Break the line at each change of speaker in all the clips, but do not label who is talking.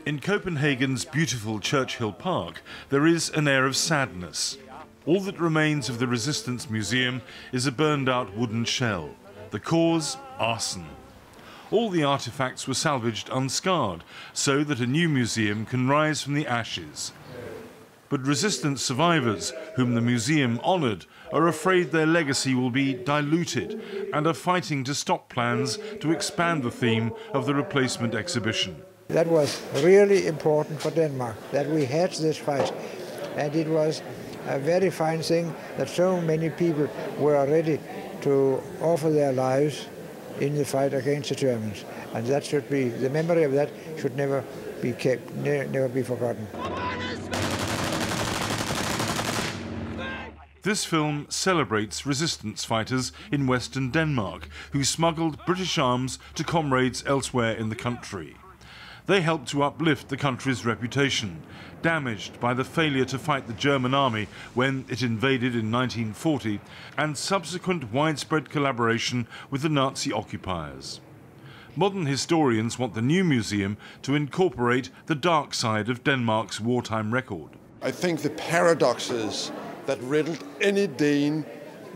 In Copenhagen's beautiful Churchill Park, there is an air of sadness. All that remains of the Resistance Museum is a burned-out wooden shell. The cause? Arson. All the artifacts were salvaged unscarred, so that a new museum can rise from the ashes. But resistance survivors, whom the museum honoured, are afraid their legacy will be diluted and are fighting to stop plans to expand the theme of the replacement exhibition.
That was really important for Denmark, that we had this fight. And it was a very fine thing that so many people were ready to offer their lives in the fight against the Germans. And that should be, the memory of that should never be kept, never be forgotten.
This film celebrates resistance fighters in Western Denmark who smuggled British arms to comrades elsewhere in the country. They helped to uplift the country's reputation, damaged by the failure to fight the German army when it invaded in 1940, and subsequent widespread collaboration with the Nazi occupiers. Modern historians want the new museum to incorporate the dark side of Denmark's wartime record.
I think the paradoxes that riddled any Dane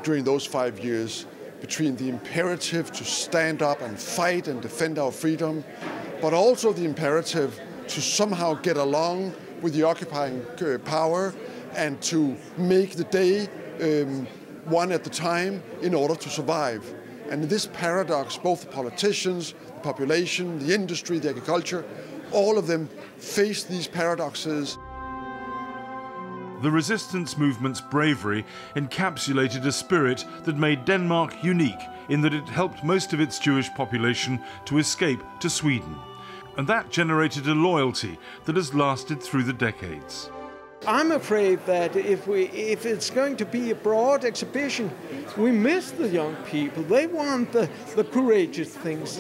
during those 5 years, between the imperative to stand up and fight and defend our freedom, but also the imperative to somehow get along with the occupying power and to make the day one at a time in order to survive. And this paradox, both the politicians, the population, the industry, the agriculture, all of them face these paradoxes.
The resistance movement's bravery encapsulated a spirit that made Denmark unique in that it helped most of its Jewish population to escape to Sweden. And that generated a loyalty that has lasted through the decades.
I'm afraid that if it's going to be a broad exhibition, we miss the young people. They want the courageous things.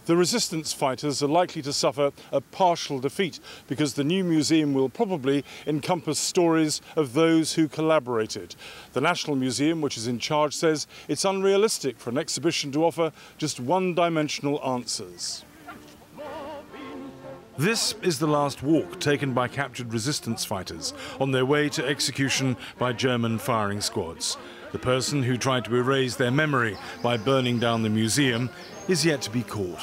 The resistance fighters are likely to suffer a partial defeat because the new museum will probably encompass stories of those who collaborated. The National Museum, which is in charge, says it's unrealistic for an exhibition to offer just one-dimensional answers. This is the last walk taken by captured resistance fighters on their way to execution by German firing squads. The person who tried to erase their memory by burning down the museum is yet to be caught.